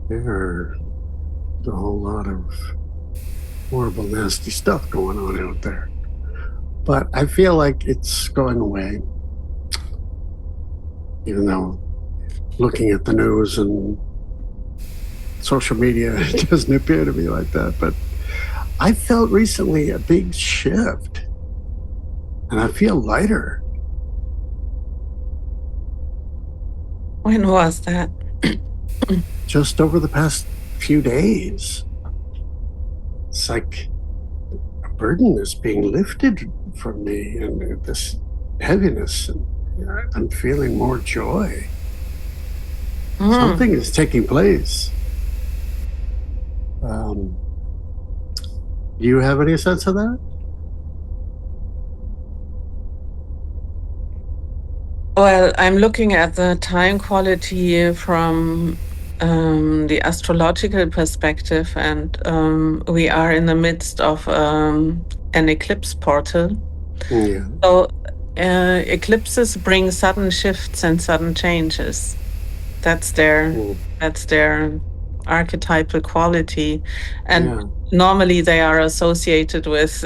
There's a whole lot of horrible, nasty stuff going on out there. But I feel like it's going away, even though looking at the news and social media, it doesn't appear to be like that. But I felt recently a big shift and I feel lighter. When was that? Just over the past few days. It's like a burden is being lifted from me and this heaviness. And I'm feeling more joy. Something is taking place. Do you have any sense of that? Well, I'm looking at the time quality from the astrological perspective, and we are in the midst of an eclipse portal. Yeah. So eclipses bring sudden shifts and sudden changes. That's their archetypal quality, and Yeah. normally they are associated with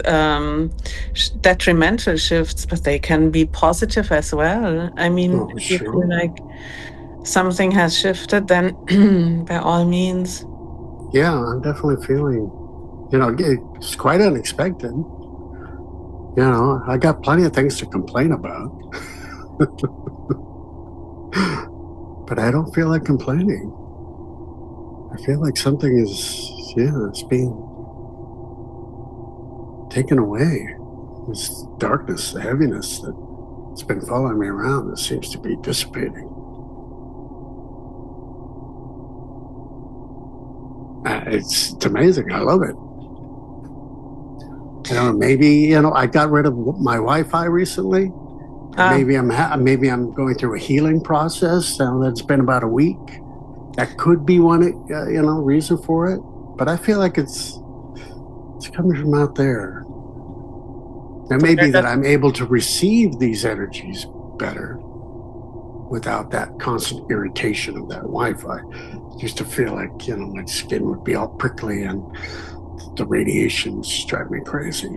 detrimental shifts, but they can be positive as well. I mean, Oh, if you feel sure. like something has shifted, then by all means. Yeah, I'm definitely feeling, it's quite unexpected. I got plenty of things to complain about, but I don't feel like complaining. I feel like something it's being taken away. This darkness, the heaviness that's been following me around, that seems to be dissipating. It's amazing. I love it. I don't know. Maybe I got rid of my Wi-Fi recently. Maybe I'm going through a healing process. That's been about a week. That could be one reason for it. But I feel like it's coming from out there. It may be that I'm able to receive these energies better without that constant irritation of that Wi-Fi. I used to feel like my skin would be all prickly and the radiations drive me crazy.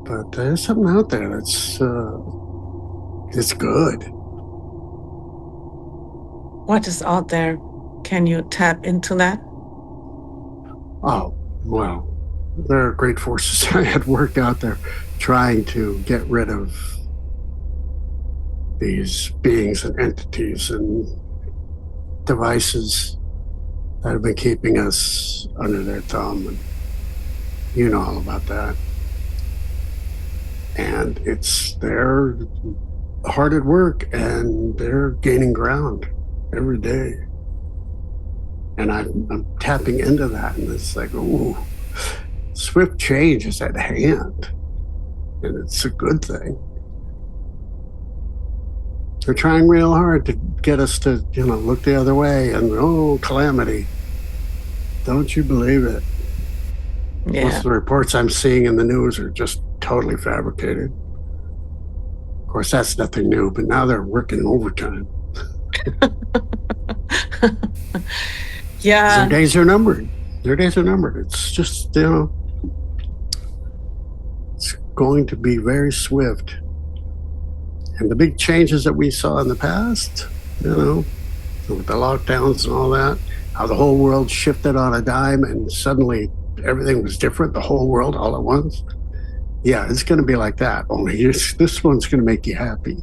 But there's something out there that's it's good. What is out there? Can you tap into that? Oh, well, there are great forces at work out there trying to get rid of these beings and entities and devices that have been keeping us under their thumb. And you know all about that. And they're hard at work and they're gaining ground every day. And I'm tapping into that, and it's like, ooh, swift change is at hand, and it's a good thing. They're trying real hard to get us to, look the other way, and calamity. Don't you believe it? Yeah. Most of the reports I'm seeing in the news are just totally fabricated. Of course, that's nothing new, but now they're working overtime. Yeah. Their days are numbered. It's just, it's going to be very swift. And the big changes that we saw in the past, with the lockdowns and all that, how the whole world shifted on a dime and suddenly everything was different, the whole world all at once. Yeah, it's going to be like that. Only this one's going to make you happy.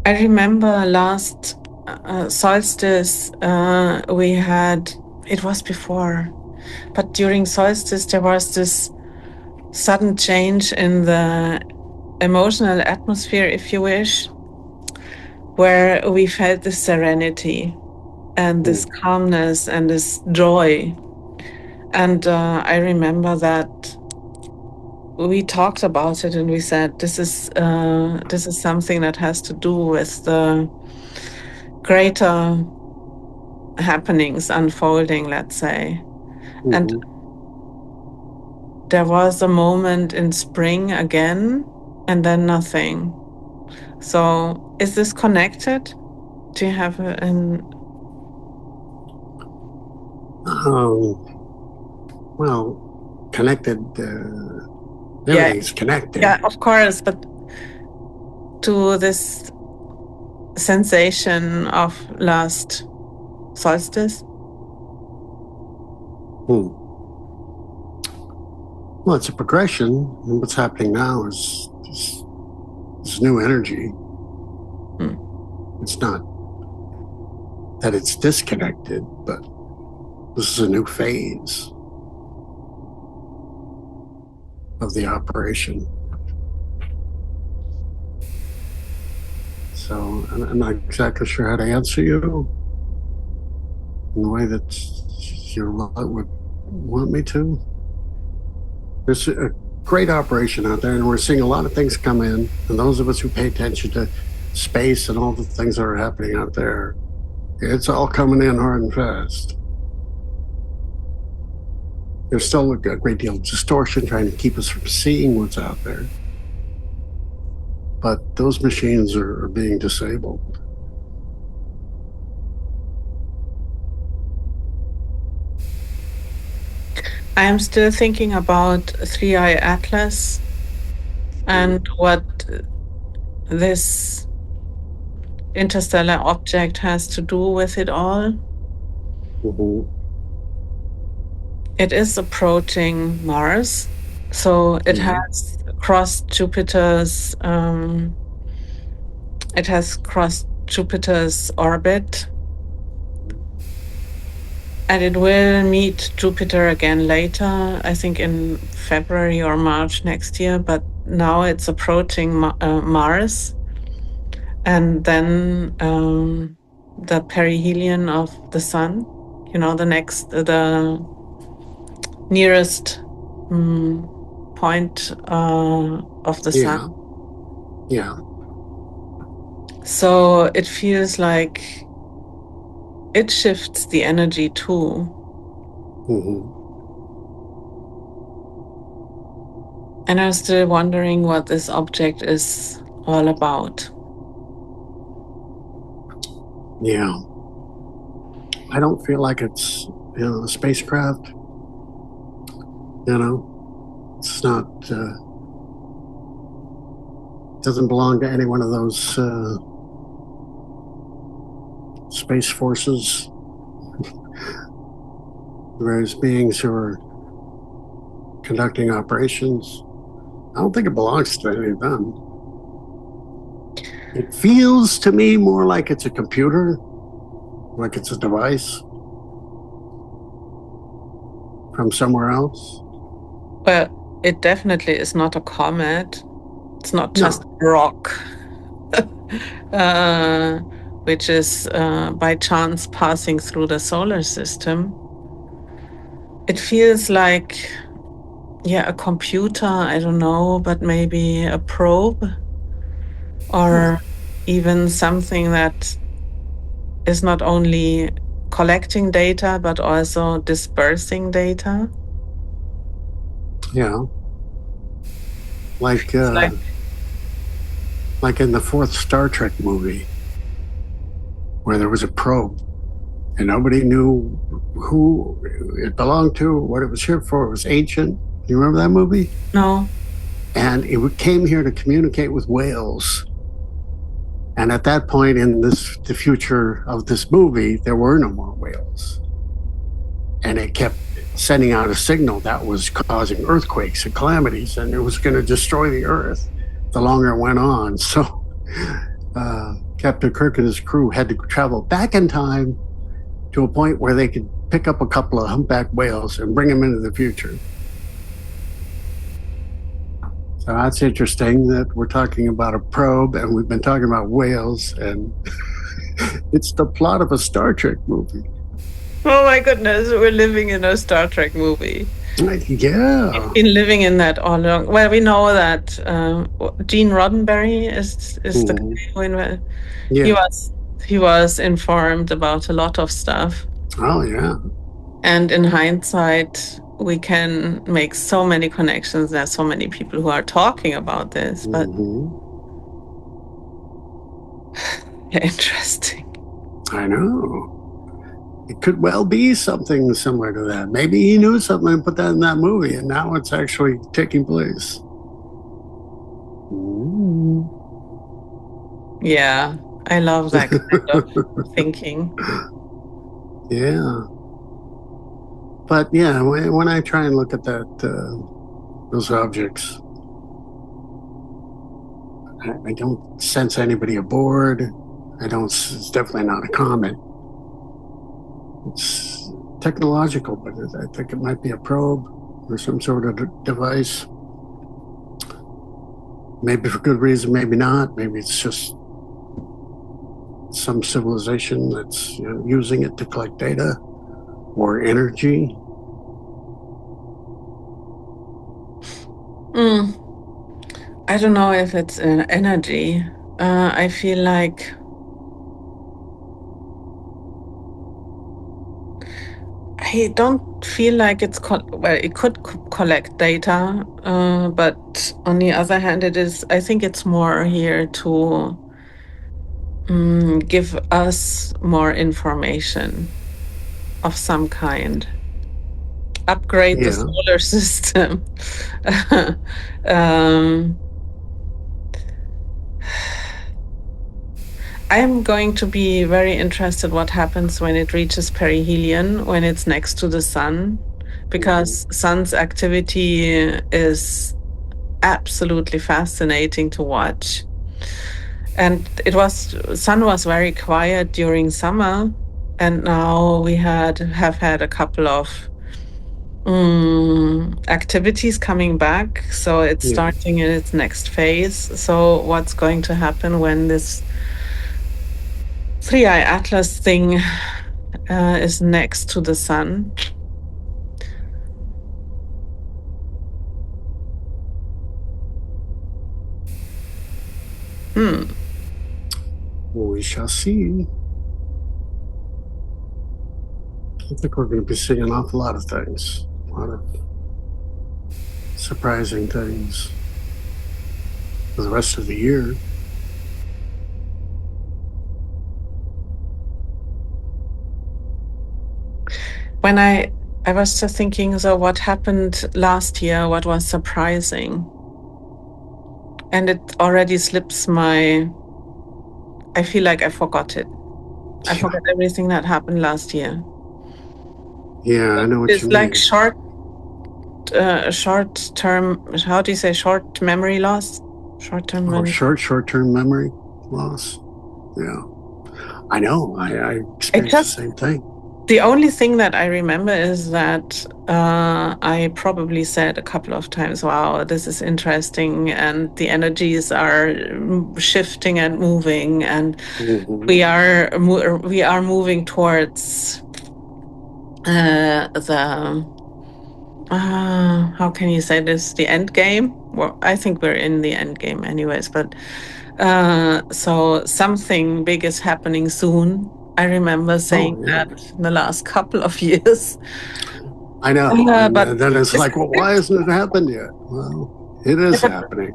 I remember last solstice, we had, it was before, but during solstice, there was this sudden change in the emotional atmosphere, if you wish, where we felt this serenity and this calmness and this joy. And I remember that we talked about it and we said, this is something that has to do with the greater happenings unfolding, let's say. Mm-hmm. And there was a moment in spring again, and then nothing. So is this connected? Do you have an? Well, connected. Yeah, Everything's connected. yeah, of course, but to this sensation of last solstice. Hmm. Well, it's a progression, and what's happening now is this new energy. Hmm. It's not that it's disconnected, but this is a new phase of the operation. So I'm not exactly sure how to answer you in the way that your lot would want me to. There's a great operation out there, and we're seeing a lot of things come in. And those of us who pay attention to space and all the things that are happening out there, it's all coming in hard and fast. There's still a great deal of distortion trying to keep us from seeing what's out there. But those machines are being disabled. I am still thinking about 3i Atlas and what this interstellar object has to do with it all. Mm-hmm. It is approaching Mars, so it has crossed Jupiter's. It has crossed Jupiter's orbit, and it will meet Jupiter again later. I think in February or March next year. But now it's approaching Mars, and then the perihelion of the Sun. You know, the nearest point of the Sun. Yeah. So it feels like it shifts the energy too. Mm-hmm. And I'm still wondering what this object is all about. Yeah. I don't feel like it's, a spacecraft. It's not, doesn't belong to any one of those space forces. Various beings who are conducting operations. I don't think it belongs to any of them. It feels to me more like it's a computer, like it's a device from somewhere else. But it definitely is not a comet. It's not just a rock, which is by chance passing through the solar system. It feels like, a computer, I don't know, but maybe a probe or even something that is not only collecting data, but also dispersing data. Yeah. Like in the fourth Star Trek movie, where there was a probe and nobody knew who it belonged to, what it was here for. It was ancient. You remember that movie? No. And it came here to communicate with whales. And at that point in the future of this movie, there were no more whales. And it kept sending out a signal that was causing earthquakes and calamities, and it was going to destroy the Earth the longer it went on. So Captain Kirk and his crew had to travel back in time to a point where they could pick up a couple of humpback whales and bring them into the future. So that's interesting that we're talking about a probe and we've been talking about whales, and it's the plot of a Star Trek movie. Oh my goodness, we're living in a Star Trek movie. Yeah. We've been living in that all along. Well, we know that Gene Roddenberry is the guy who invented. Yeah. He was informed about a lot of stuff. Oh yeah. And in hindsight, we can make so many connections. There's so many people who are talking about this, but interesting. I know. It could well be something similar to that. Maybe he knew something and put that in that movie, and now it's actually taking place. Mm. Yeah, I love that kind of thinking. Yeah. But yeah, when I try and look at those objects, I don't sense anybody aboard. I don't. It's definitely not a comet. It's technological, but I think it might be a probe or some sort of device. Maybe for good reason, maybe not. Maybe it's just some civilization that's using it to collect data or energy. Mm. I don't know if it's an energy. I feel like I don't feel like it's well, it could collect data, but on the other hand, it is. I think it's more here to give us more information of some kind, upgrade the Yeah, solar system. um, I'm going to be very interested what happens when it reaches perihelion, when it's next to the sun, because sun's activity is absolutely fascinating to watch. And sun was very quiet during summer, and now we have had a couple of activities coming back. So it's yeah. starting in its next phase. So what's going to happen when this Three-Eye Atlas thing is next to the sun? Well, we shall see. I think we're going to be seeing an awful lot of things, a lot of surprising things for the rest of the year. When I was just thinking, so what happened last year? What was surprising? And it already slips my. I feel like I forgot it. I forgot everything that happened last year. Yeah, I know what It's you like mean. short term. How do you say short memory loss? Short term Oh, memory. short term memory loss. Yeah, I know. I It experienced the just same thing. The only thing that I remember is that I probably said a couple of times, "Wow, this is interesting," and the energies are shifting and moving, and Mm-hmm. we are moving towards the how can you say this? The end game? Well, I think we're in the end game, anyways. But so something big is happening soon. I remember Oh, saying yeah. that in the last couple of years. I know. And But then it's it's, like, well, why hasn't it happened yet? Well, it is but happening.